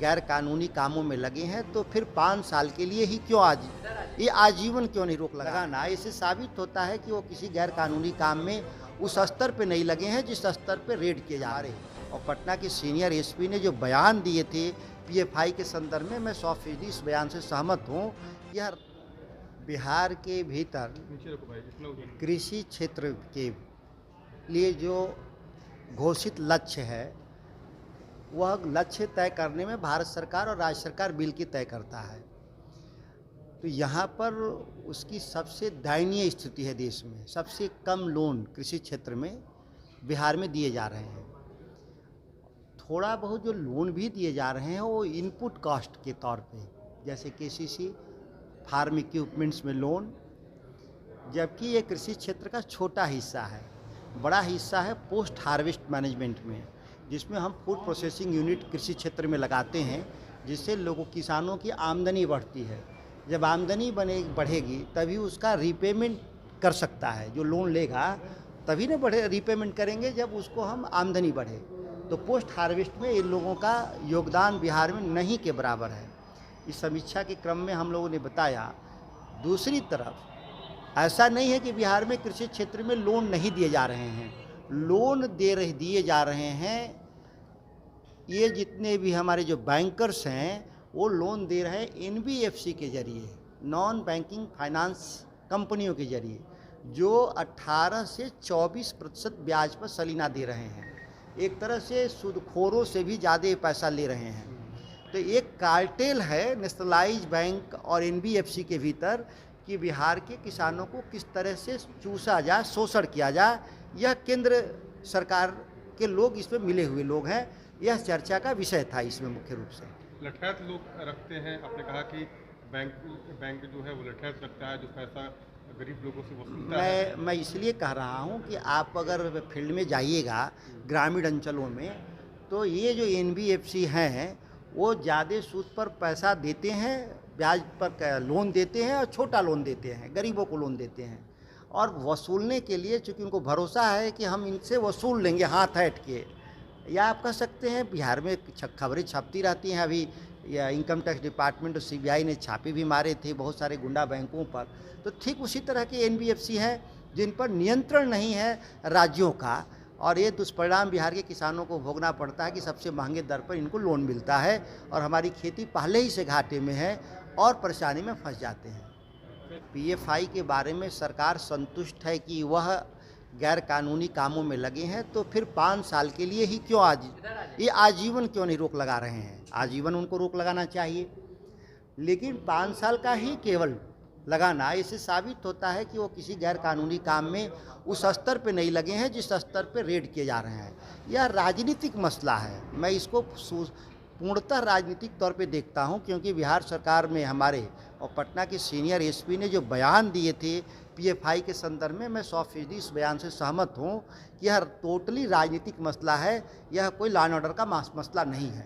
गैर कानूनी कामों में लगे हैं तो फिर 5 साल के लिए ही क्यों ये आजीवन क्यों नहीं रोक लगाना। इससे साबित होता है कि वो किसी गैर कानूनी काम में उस स्तर पे नहीं लगे हैं जिस स्तर पे रेड किए जा रहे हैं। और पटना के सीनियर एसपी ने जो बयान दिए थे पीएफआई के संदर्भ में, मैं 100% इस बयान से सहमत हूँ। यह बिहार के भीतर कृषि क्षेत्र के लिए जो घोषित लक्ष्य है वह लक्ष्य तय करने में भारत सरकार और राज्य सरकार मिल के तय करता है। तो यहाँ पर उसकी सबसे दयनीय स्थिति है देश में। सबसे कम लोन कृषि क्षेत्र में बिहार में दिए जा रहे हैं। थोड़ा बहुत जो लोन भी दिए जा रहे हैं वो इनपुट कॉस्ट के तौर पे, जैसे केसीसी, फार्म इक्विपमेंट्स में लोन, जबकि ये कृषि क्षेत्र का छोटा हिस्सा है। बड़ा हिस्सा है पोस्ट हार्वेस्ट मैनेजमेंट में, जिसमें हम फूड प्रोसेसिंग यूनिट कृषि क्षेत्र में लगाते हैं, जिससे किसानों की आमदनी बढ़ती है। जब आमदनी बढ़ेगी तभी उसका रीपेमेंट कर सकता है। जो लोन लेगा तभी ना रीपेमेंट करेंगे जब उसको हम आमदनी बढ़े। तो पोस्ट हार्वेस्ट में इन लोगों का योगदान बिहार में नहीं के बराबर है। इस समीक्षा के क्रम में हम लोगों ने बताया। दूसरी तरफ ऐसा नहीं है कि बिहार में कृषि क्षेत्र में लोन नहीं दिए जा रहे हैं, लोन दिए जा रहे हैं। ये जितने भी हमारे जो बैंकर्स हैं वो लोन दे रहे हैं एनबीएफसी के जरिए, नॉन बैंकिंग फाइनेंस कंपनियों के जरिए, जो 18 से 24% ब्याज पर सलीना दे रहे हैं। एक तरह से सूदखोरों से भी ज़्यादा पैसा ले रहे हैं। तो एक कार्टेल है नेशनलाइज बैंक और एनबीएफसी के भीतर कि बिहार के किसानों को किस तरह से चूसा जाए, शोषण किया जाए। यह केंद्र सरकार के लोग इसमें मिले हुए लोग हैं। यह चर्चा का विषय था इसमें मुख्य रूप से। लठैत लोग रखते हैं। आपने कहा कि बैंक जो है वो लठैत रखता है, जो पैसा गरीब लोगों से वसूलता है। मैं इसलिए कह रहा हूँ कि आप अगर फील्ड में जाइएगा ग्रामीण अंचलों में, तो ये जो एनबीएफसी हैं वो ज़्यादा सूद पर पैसा देते हैं, ब्याज पर लोन देते हैं और छोटा लोन देते हैं, गरीबों को लोन देते हैं। और वसूलने के लिए चूँकि उनको भरोसा है कि हम इनसे वसूल लेंगे हाथ ऐंठ के, या आप कह सकते हैं बिहार में खबरें छपती रहती हैं। अभी या इनकम टैक्स डिपार्टमेंट और सीबीआई ने छापे भी मारे थे बहुत सारे गुंडा बैंकों पर। तो ठीक उसी तरह के एनबीएफसी हैं जिन पर नियंत्रण नहीं है राज्यों का, और ये दुष्परिणाम बिहार के किसानों को भोगना पड़ता है कि सबसे महंगे दर पर इनको लोन मिलता है और हमारी खेती पहले ही से घाटे में है और परेशानी में फंस जाते हैं। पीएफआई के बारे में सरकार संतुष्ट है कि वह गैर कानूनी कामों में लगे हैं तो फिर 5 साल के लिए ही क्यों ये आजीवन क्यों नहीं रोक लगा रहे हैं। आजीवन उनको रोक लगाना चाहिए, लेकिन 5 साल का ही केवल लगाना इससे साबित होता है कि वो किसी गैर कानूनी काम में उस स्तर पे नहीं लगे हैं जिस स्तर पे रेड किए जा रहे हैं। यह राजनीतिक मसला है। मैं इसको पूर्णतः राजनीतिक तौर पे देखता हूं, क्योंकि बिहार सरकार में हमारे और पटना के सीनियर एसपी ने जो बयान दिए थे पीएफआई के संदर्भ में, मैं 100% इस बयान से सहमत हूं कि यह टोटली राजनीतिक मसला है। यह कोई लॉ एंड ऑर्डर का मसला नहीं है।